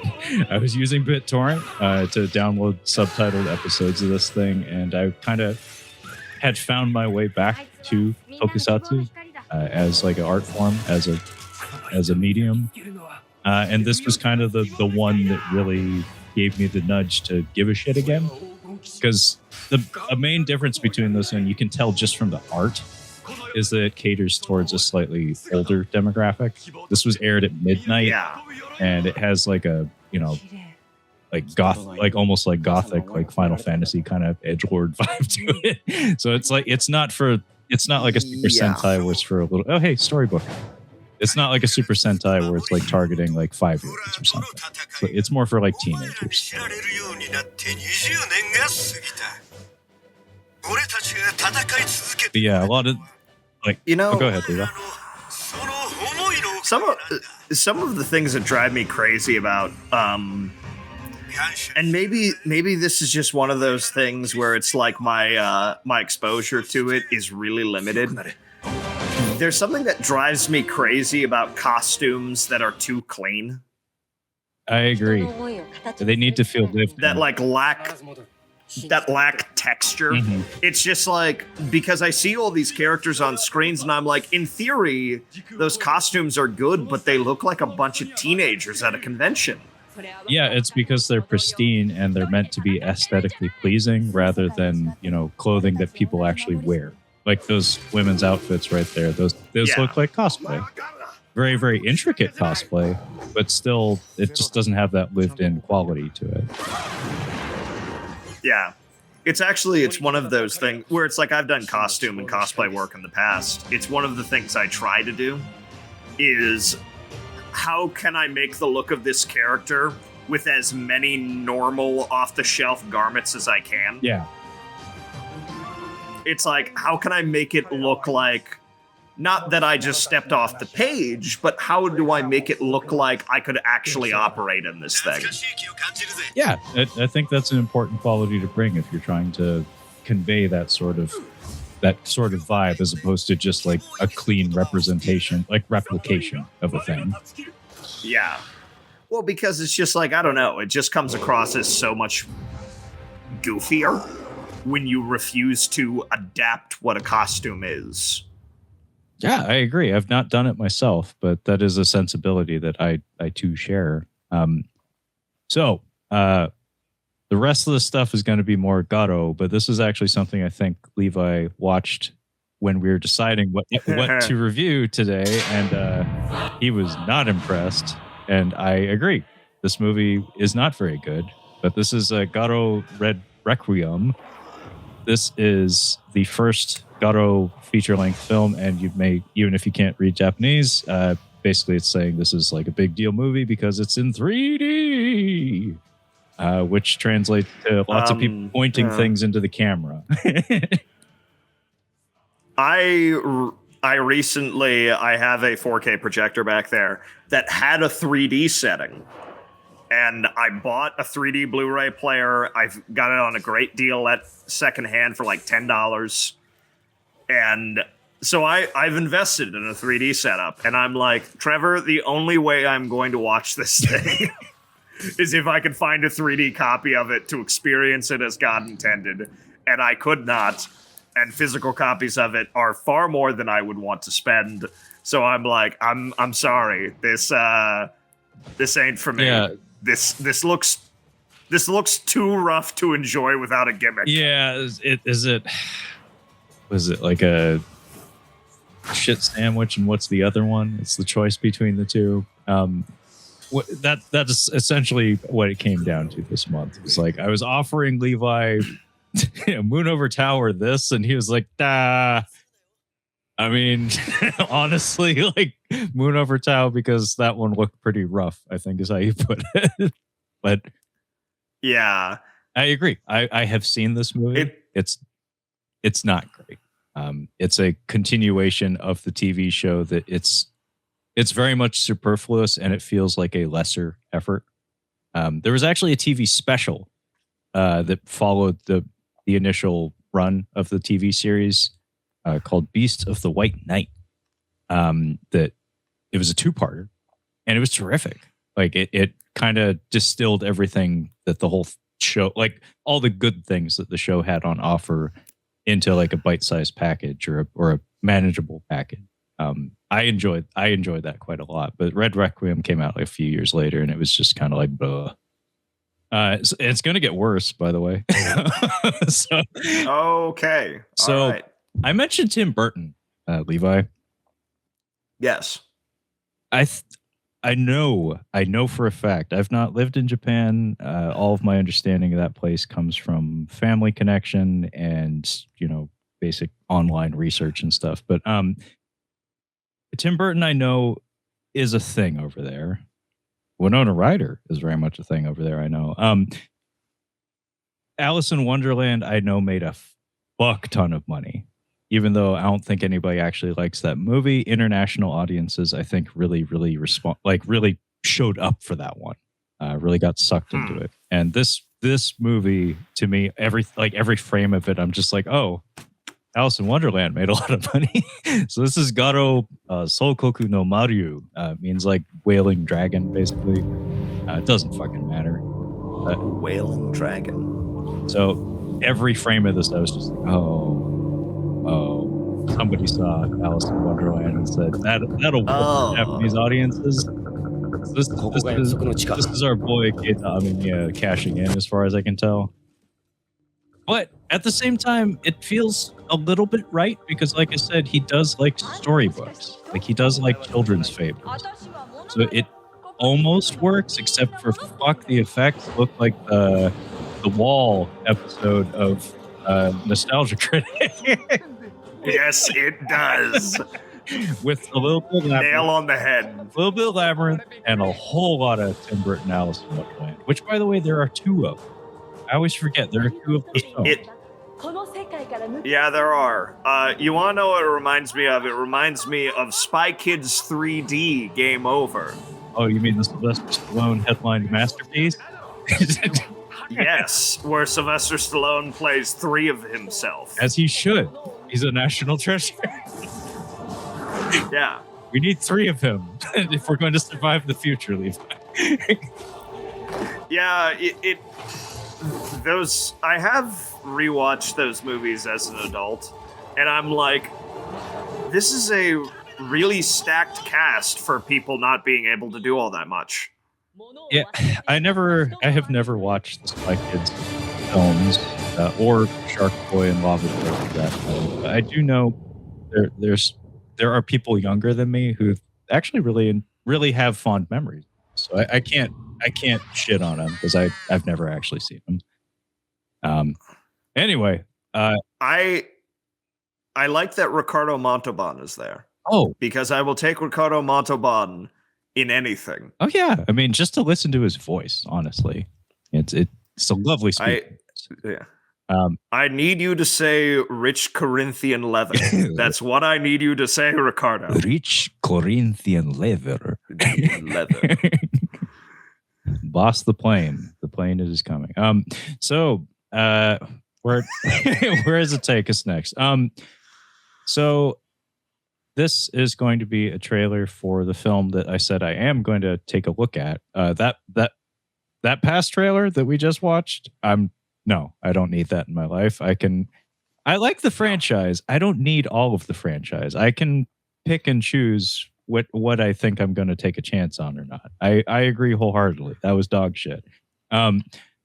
S2: using BitTorrent to download subtitled episodes of this thing, and I kind of had found my way back to tokusatsu as like an art form, as a medium, and this was kind of the one that really gave me the nudge to give a shit again, because a main difference between this and you can tell just from the art is that it caters towards a slightly older demographic. This was aired at midnight, and it has like a like goth, like almost like gothic, like Final Fantasy kind of edgelord vibe to it. So it's like it's not like a Super Sentai where it's for a little. Oh hey, storybook. It's not like a Super Sentai where it's like targeting like 5-year-olds or something. So it's more for like teenagers. But yeah, a lot of like, oh, go ahead, Levi.
S1: Some of the things that drive me crazy about and maybe this is just one of those things where it's like my exposure to it is really limited. There's something that drives me crazy about costumes that are too clean.
S2: I agree. They need to feel lived.
S1: That lack texture. Mm-hmm. It's just like, because I see all these characters on screens and I'm like, in theory, those costumes are good, but they look like a bunch of teenagers at a convention.
S2: Yeah, it's because they're pristine and they're meant to be aesthetically pleasing rather than, clothing that people actually wear. Like those women's outfits right there. Those look like cosplay. Very, very intricate cosplay, but still, it just doesn't have that lived-in quality to it.
S1: Yeah. It's one of those things where it's like, I've done costume and cosplay work in the past. It's one of the things I try to do is, how can I make the look of this character with as many normal off-the-shelf garments as I can?
S2: Yeah.
S1: It's like, how can I make it look like, not that I just stepped off the page, but how do I make it look like I could actually operate in this thing?
S2: Yeah, I think that's an important quality to bring if you're trying to convey that sort of vibe, as opposed to just like a clean representation, like replication of a thing.
S1: Yeah. Well, because it's just like, I don't know, it just comes across as so much goofier when you refuse to adapt what a costume is.
S2: Yeah, I agree. I've not done it myself, but that is a sensibility that I too share. So the rest of the stuff is going to be more Garo, but this is actually something I think Levi watched when we were deciding what to review today, and he was not impressed. And I agree. This movie is not very good, but this is Garo Red Requiem. This is the first Garo feature-length film, and even if you can't read Japanese, basically it's saying this is like a big deal movie because it's in 3D, which translates to lots of people pointing things into the camera.
S1: I recently have a 4K projector back there that had a 3D setting. And I bought a 3D Blu-ray player. I've got it on a great deal at secondhand for like $10. And so I've invested in a 3D setup. And I'm like, Trevor, the only way I'm going to watch this thing is if I can find a 3D copy of it to experience it as God intended. And I could not. And physical copies of it are far more than I would want to spend. So I'm like, I'm sorry. This ain't for me. Yeah. This looks too rough to enjoy without a gimmick.
S2: Yeah, was it like a shit sandwich, and what's the other one? It's the choice between the two. That's essentially what it came down to this month. It's like I was offering Levi Moon Over Tao or this, and he was like, I mean, honestly, like Moon Over Tao, because that one looked pretty rough, I think is how you put it. But
S1: yeah,
S2: I agree. I have seen this movie. It's not great. It's a continuation of the TV show that it's very much superfluous and it feels like a lesser effort. There was actually a TV special that followed the initial run of the TV series called Beasts of the White Knight. That it was a 2-parter, and it was terrific. Like it kind of distilled everything that the whole show, like all the good things that the show had on offer, into like a bite-sized package or a manageable package. I enjoyed that quite a lot. But Red Requiem came out like a few years later, and it was just kind of like, blah. It's going to get worse, by the way.
S1: Okay.
S2: So
S1: all right.
S2: I mentioned Tim Burton, Levi.
S1: Yes.
S2: I know for a fact. I've not lived in Japan. All of my understanding of that place comes from family connection and, basic online research and stuff. But Tim Burton, I know, is a thing over there. Winona Ryder is very much a thing over there, I know. Alice in Wonderland, I know, made a fuck ton of money. Even though I don't think anybody actually likes that movie, international audiences, I think, really showed up for that one. Really got sucked into it. And this movie, to me, every frame of it, I'm just like, oh, Alice in Wonderland made a lot of money. So this is Garo Sokoku no Maru. Means like wailing dragon, basically. It doesn't fucking matter.
S1: Wailing dragon.
S2: So every frame of this, I was just like, oh, somebody saw Alice in Wonderland and said that'll work for Japanese audiences. This is our boy Keita Amemiya cashing in, as far as I can tell. But at the same time, it feels a little bit right because, like I said, he does like storybooks. Like he does like children's fables. So it almost works, except for fuck the effects look like the Wall episode of Nostalgia Critic.
S1: Yes, it does.
S2: With a little bit of Labyrinth,
S1: nail on the head.
S2: a little bit of Labyrinth, and a whole lot of Tim Burton Alice in Wonderland. Which, by the way, there are 2 of. I always forget there are 2 of those films.
S1: Yeah, there are. You want to know what it reminds me of? It reminds me of Spy Kids 3D Game Over.
S2: Oh, you mean the Sylvester Stallone headlined masterpiece?
S1: Yes, where Sylvester Stallone plays 3 of himself.
S2: As he should. He's a national treasure.
S1: Yeah.
S2: We need 3 of him if we're going to survive the future, Levi.
S1: Yeah, I have rewatched those movies as an adult, and I'm like, this is a really stacked cast for people not being able to do all that much.
S2: Yeah, I have never watched the Spy Kids films or Shark Boy and Lava Boy for that matter. But I do know there are people younger than me who actually really have fond memories. So I can't shit on them because I've never actually seen them. Anyway,
S1: I like that Ricardo Montalban is there.
S2: Oh,
S1: because I will take Ricardo Montalban in anything.
S2: Oh yeah, I mean, just to listen to his voice, honestly, it's a lovely speech.
S1: I need you to say rich Corinthian leather. That's what I need you to say, Ricardo.
S2: Rich Corinthian leather.
S1: Leather.
S2: Boss the plane. The plane is coming. So where does it take us next? So this is going to be a trailer for the film that I said I am going to take a look at. That past trailer that we just watched, no, I don't need that in my life. I like the franchise. I don't need all of the franchise. I can pick and choose what I think I'm going to take a chance on or not. I agree wholeheartedly. That was dog shit.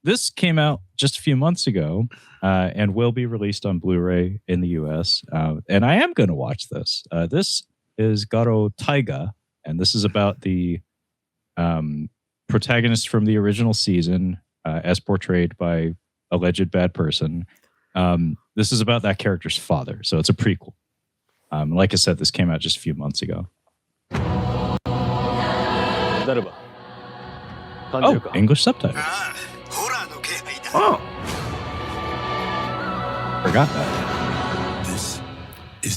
S2: This came out just a few months ago and will be released on Blu-ray in the US. And I am going to watch this. This is Garo Taiga, and this is about the protagonist from the original season as portrayed by alleged bad person. This is about that character's father, so it's a prequel. Like I said, this came out just a few months ago. Oh, English subtitles.
S1: Oh,
S2: Forgot that.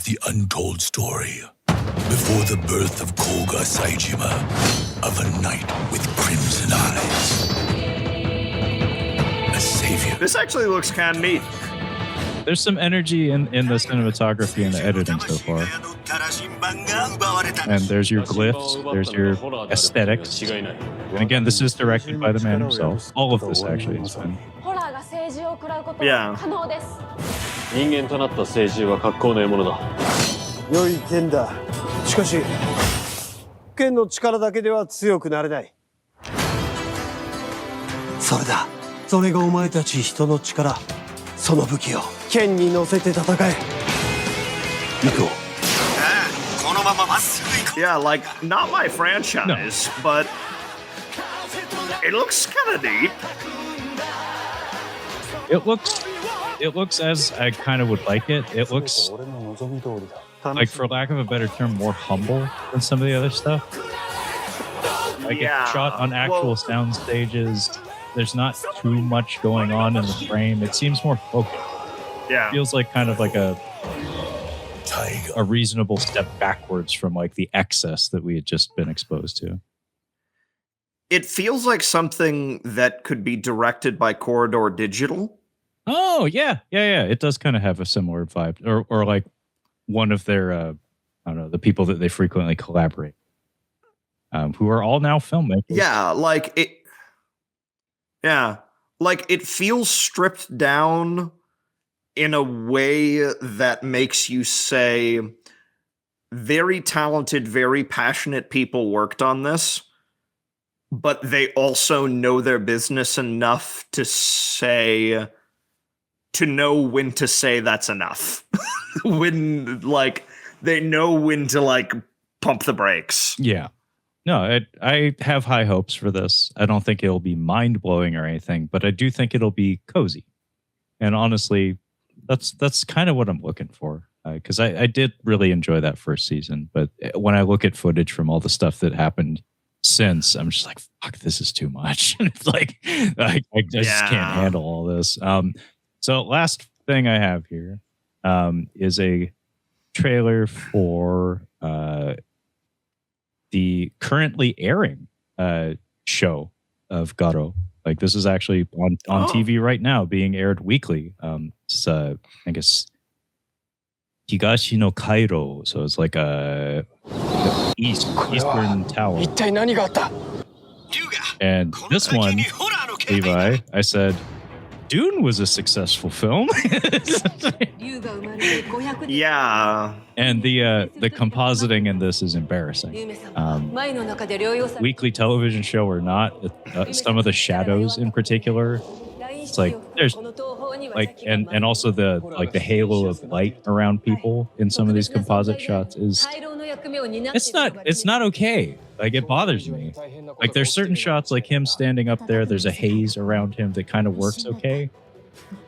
S5: is the untold story. Before the birth of Koga Saejima, of a knight with crimson eyes. A savior.
S1: This actually looks kind of neat.
S2: There's some energy in the cinematography and the editing so far. And there's your glyphs, there's your aesthetics. And again, this is directed by the man himself. All of this actually is fun.
S1: Yeah.
S6: 人間となった聖獣は格好の獲物だ。良い剣だ。しかし、剣の力だけでは強くなれない。それだ。それがお前たち人の力。その武器を剣に乗せて戦え。行こう。
S5: このまままっすぐ行こう。
S1: Yeah, like, not my franchise, but it looks kind of neat.
S2: It looks as I kind of would like it. It looks like, for lack of a better term, more humble than some of the other stuff. Like
S1: Yeah,
S2: it's shot on actual sound stages. There's not too much going on in the frame. It seems more focused.
S1: Yeah.
S2: It feels like kind of like a reasonable step backwards from like the excess that we had just been exposed to.
S1: It feels like something that could be directed by Corridor Digital.
S2: Oh yeah. It does kind of have a similar vibe, or like one of their I don't know, the people that they frequently collaborate, who are all now filmmakers.
S1: Yeah, like it. Yeah, like it feels stripped down in a way that makes you say, very talented, very passionate people worked on this, but they also know their business enough to say, to know when to say that's enough. When, like, they know when to, like, pump the brakes.
S2: Yeah. No, I have high hopes for this. I don't think it'll be mind-blowing or anything, but I do think it'll be cozy. And honestly, that's kind of what I'm looking for. Because I did really enjoy that first season, but when I look at footage from all the stuff that happened since, I'm just like, fuck, this is too much. It's like, I just can't handle all this. So last thing I have here is a trailer for the currently airing show of Garo. Like, this is actually on TV right now, being aired weekly. It's I guess Higashi no Kairo, so it's like a eastern tower. And this one, Levi, I said, Dune was a successful film.
S1: Yeah.
S2: And the compositing in this is embarrassing. Weekly television show or not, some of the shadows in particular, it's like there's like and also the halo of light around people in some of these composite shots is it's not okay. Like, it bothers me. Like, there's certain shots like him standing up there, there's a haze around him that kind of works okay.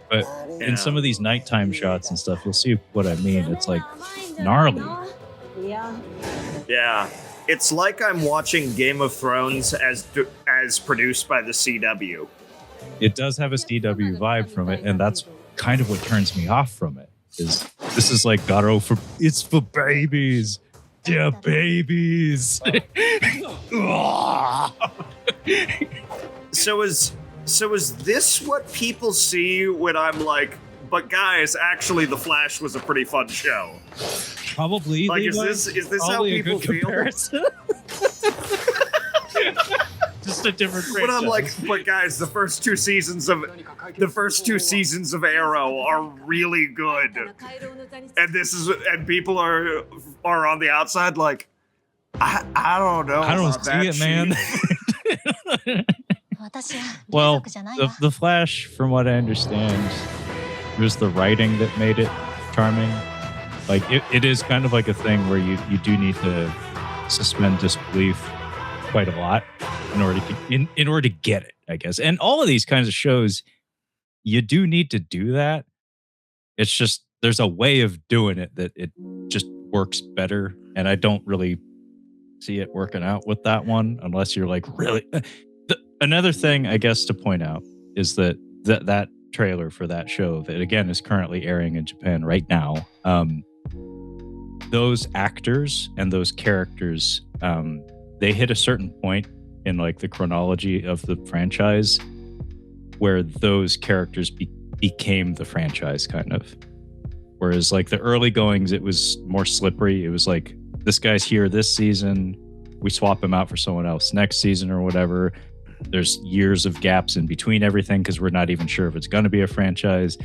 S2: But in some of these nighttime shots and stuff, you'll see what I mean. It's like gnarly.
S1: Yeah. It's like I'm watching Game of Thrones as produced by the CW.
S2: It does have a CW vibe from it, and that's kind of what turns me off from it. Is this is like Garo it's for babies. Yeah, babies.
S1: So is this what people see when I'm like, but guys, actually The Flash was a pretty fun show?
S2: Probably.
S1: Like, is this how people feel?
S2: Just a different franchise.
S1: But I'm like, but guys, the first two seasons of Arrow are really good. And people are on the outside like, I don't know.
S2: I don't see it, man. Well, the Flash, from what I understand, it was the writing that made it charming. Like, it is kind of like a thing where you do need to suspend disbelief quite a lot in order to get it, I guess. And all of these kinds of shows, you do need to do that. It's just there's a way of doing it that it just works better, and I don't really see it working out with that one unless you're like really. Another thing, I guess, to point out is that trailer for that show that again is currently airing in Japan right now. those actors and those characters, they hit a certain point in like the chronology of the franchise where those characters became the franchise, kind of. Whereas like the early goings, it was more slippery. It was like, this guy's here this season, we swap him out for someone else next season or whatever. There's years of gaps in between everything because we're not even sure if it's going to be a franchise.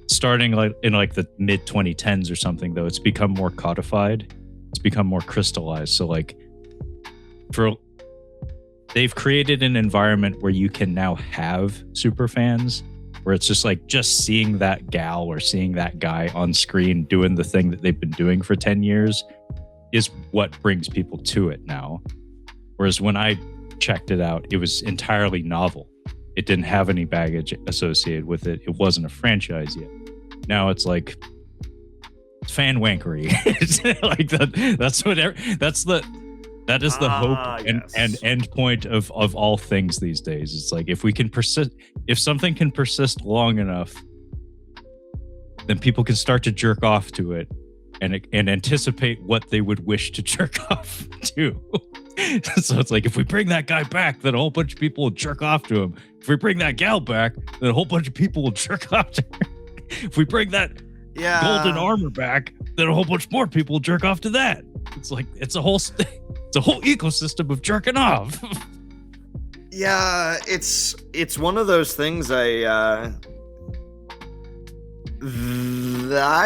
S2: Starting like in like the mid 2010s or something, though, it's become more codified. It's become more crystallized. So like they've created an environment where you can now have super fans, where it's just like just seeing that gal or seeing that guy on screen doing the thing that they've been doing for 10 years is what brings people to it now. Whereas when I checked it out, it was entirely novel. It didn't have any baggage associated with it. It wasn't a franchise yet. Now it's like fan wankery. It's like that is the hope and end point of all things these days. It's like if something can persist long enough, then people can start to jerk off to it and anticipate what they would wish to jerk off to. So it's like, if we bring that guy back, then a whole bunch of people will jerk off to him. If we bring that gal back, then a whole bunch of people will jerk off to her. If we bring that golden armor back, then a whole bunch more people will jerk off to that. It's like, it's a whole ecosystem of jerking off.
S1: Yeah, it's one of those things. I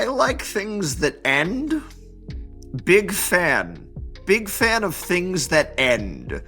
S1: like things that end. Big fan of things that end.